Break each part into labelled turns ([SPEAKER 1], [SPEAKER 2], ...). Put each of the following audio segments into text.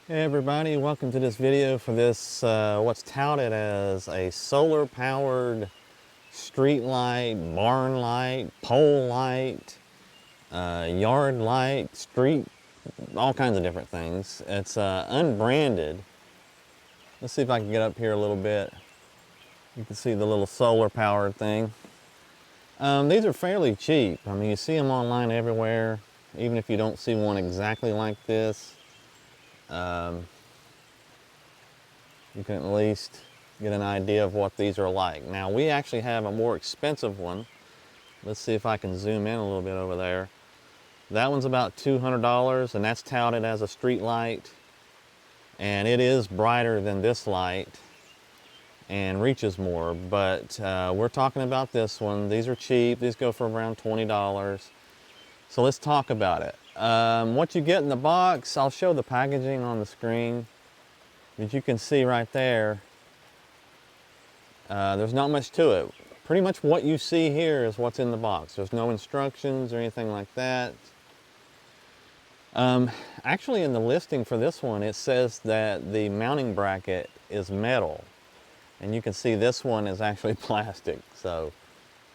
[SPEAKER 1] Hey everybody, welcome to this video for this what's touted as a solar powered street light, barn light, pole light, yard light, street, all kinds of different things. It's unbranded. Let's see if I can get up here a little bit. You can see the little solar powered thing. These are fairly cheap. I mean, you see them online everywhere, even if you don't see one exactly like this. You can at least get an idea of what these are like. Now, we actually have a more expensive one. Let's see if I can zoom in a little bit over there. That one's about $200, and that's touted as a street light. And it is brighter than this light and reaches more, but we're talking about this one. These are cheap. These go for around $20. So let's talk about it. What you get in the box, I'll show the packaging on the screen. As you can see right there, there's not much to it. Pretty much what you see here is what's in the box. There's no instructions or anything like that. Actually, in the listing for this one, it says that the mounting bracket is metal. And you can see this one is actually plastic. So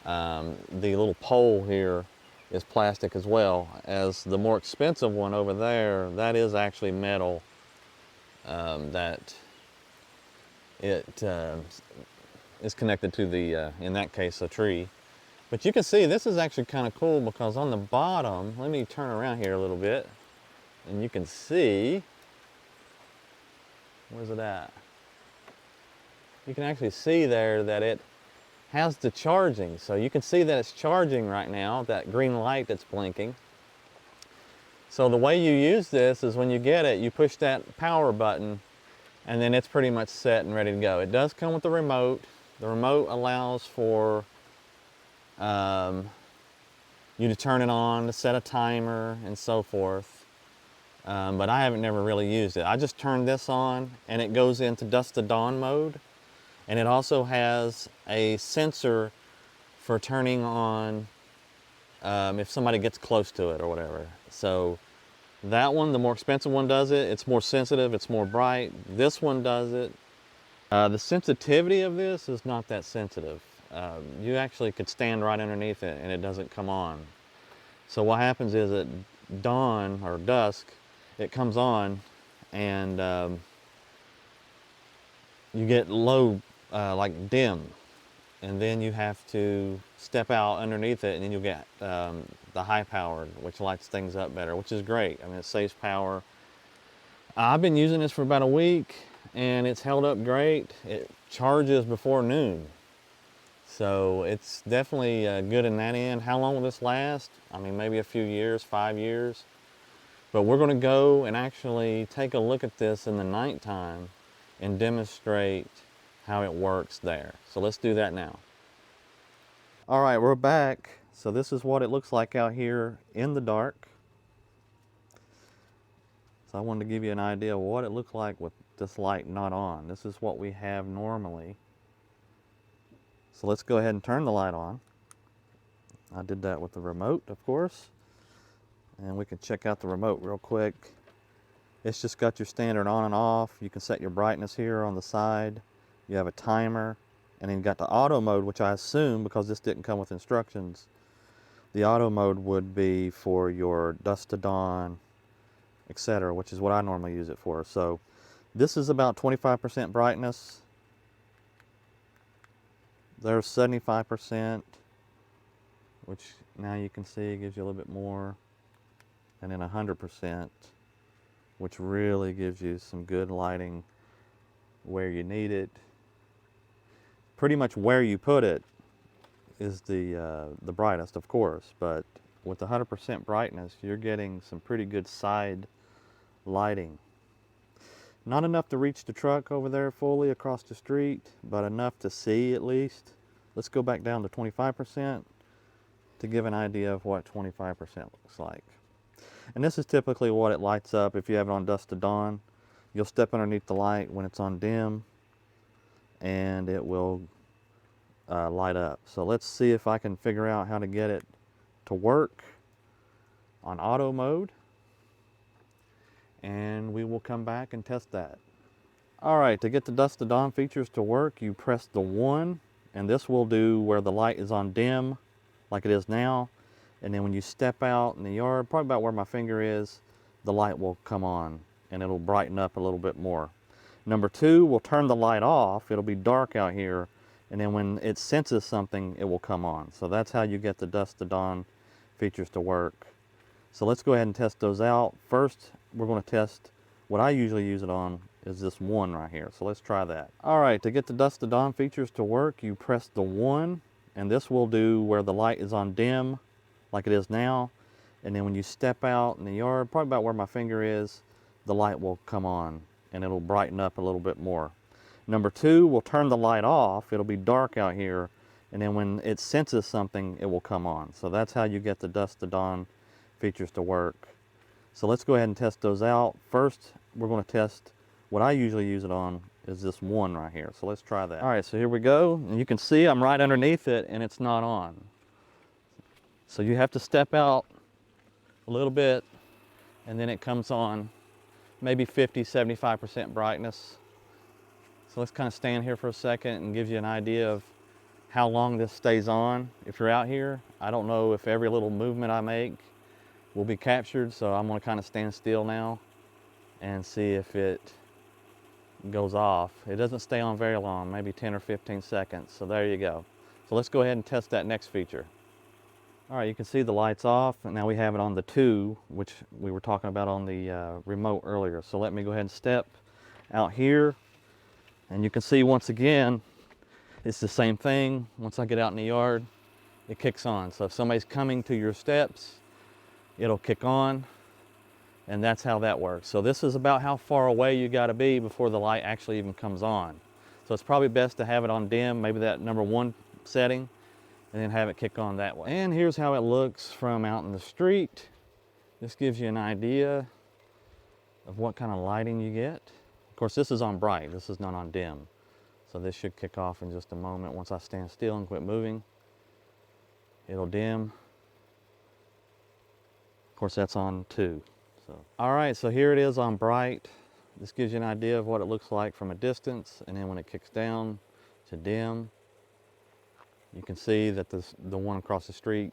[SPEAKER 1] the little pole here is plastic as well. As the more expensive one over there, that is actually metal. That it is connected to the, in that case, a tree. But you can see this is actually kind of cool because on the bottom, let me turn around here a little bit, and you can see, where's it at? You can actually see there that it has the charging. So you can see that it's charging right now, that green light that's blinking. So the way you use this is when you get it, you push that power button, and then it's pretty much set and ready to go. It does come with a remote. The remote allows for you to turn it on, to set a timer, and so forth. But I haven't never really used it. I just turned this on, and it goes into dusk to dawn mode. And it also has a sensor for turning on if somebody gets close to it or whatever. So that one, the more expensive one, does it. It's more sensitive, it's more bright. This one does it. The sensitivity of this is not that sensitive. You actually could stand right underneath it and it doesn't come on. So what happens is at dawn or dusk, it comes on and you get low, like dim. And then you have to step out underneath it and then you'll get the high powered, which lights things up better, which is great. I mean, it saves power. I've been using this for about a week and it's held up great. It charges before noon. So it's definitely good in that end. How long will this last? I mean, maybe a few years, 5 years. But we're gonna go and actually take a look at this in the nighttime and demonstrate how it works there. So let's do that now. All right, we're back. So this is what it looks like out here in the dark. So I wanted to give you an idea of what it looks like with this light not on. This is what we have normally. So let's go ahead and turn the light on. I did that with the remote, of course. And we can check out the remote real quick. It's just got your standard on and off. You can set your brightness here on the side. You have a timer. And then you got the auto mode, which I assume, because this didn't come with instructions, the auto mode would be for your dusk to dawn, etc., which is what I normally use it for. So this is about 25% brightness. There's 75%, which now you can see gives you a little bit more. And then 100%, which really gives you some good lighting where you need it. Pretty much where you put it is the brightest, of course, but with 100% brightness, you're getting some pretty good side lighting. Not enough to reach the truck over there fully across the street, but enough to see at least. Let's go back down to 25% to give an idea of what 25% looks like. And this is typically what it lights up if you have it on dusk to dawn. You'll step underneath the light when it's on dim, and it will light up. So let's see if I can figure out how to get it to work on auto mode. and we will come back and test that. All right, to get the dusk to dawn features to work, you press the 1, and this will do where the light is on dim, like it is now. And then when you step out in the yard, probably about where my finger is, the light will come on and it'll brighten up a little bit more. Number 2, we'll turn the light off. It'll be dark out here, and then when it senses something, it will come on. So that's how you get the dusk to dawn features to work. So let's go ahead and test those out. First, we're going to test what I usually use it on is this 1 right here. So let's try that. All right, to get the dusk to dawn features to work, you press the 1, and this will do where the light is on dim, like it is now. And then when you step out in the yard, probably about where my finger is, the light will come on and it'll brighten up a little bit more. Number 2, we'll turn the light off. It'll be dark out here, and then when it senses something, it will come on. So that's how you get the dusk to dawn features to work. So let's go ahead and test those out. First, we're going to test what I usually use it on is this 1 right here. So let's try that. All right, so here we go. And you can see I'm right underneath it and it's not on. So you have to step out a little bit and then it comes on, maybe 50, 75% brightness. So let's kind of stand here for a second and give you an idea of how long this stays on. If you're out here, I don't know if every little movement I make will be captured, so I'm going to kind of stand still now and see if it goes off. It doesn't stay on very long, maybe 10 or 15 seconds. So there you go. So let's go ahead and test that next feature. All right, you can see the lights off, and now we have it on the 2, which we were talking about on the remote earlier. So let me go ahead and step out here, and you can see once again, it's the same thing. Once I get out in the yard, it kicks on. So if somebody's coming to your steps, it'll kick on, and that's how that works. So this is about how far away you got to be before the light actually even comes on. So it's probably best to have it on dim, maybe that number 1 setting, and then have it kick on that way. And here's how it looks from out in the street. This gives you an idea of what kind of lighting you get. Of course, this is on bright, this is not on dim. So this should kick off in just a moment. Once I stand still and quit moving, it'll dim. Of course, that's on 2. So, all right, so here it is on bright. This gives you an idea of what it looks like from a distance, and then when it kicks down to dim, you can see that the one across the street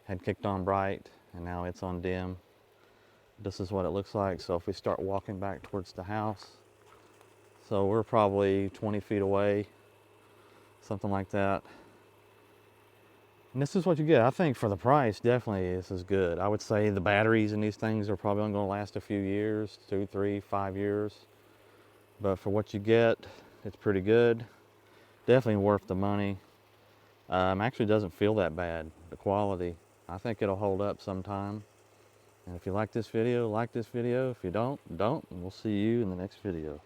[SPEAKER 1] had kicked on bright, and now it's on dim. This is what it looks like. So if we start walking back towards the house, so we're probably 20 feet away, something like that. And this is what you get. I think for the price, definitely this is good. I would say the batteries in these things are probably only going to last a few years, 2, 3, 5 years. But for what you get, it's pretty good. Definitely worth the money. Actually doesn't feel that bad, the quality. I think it'll hold up sometime. And if you like this video, like this video. If you don't, don't. And we'll see you in the next video.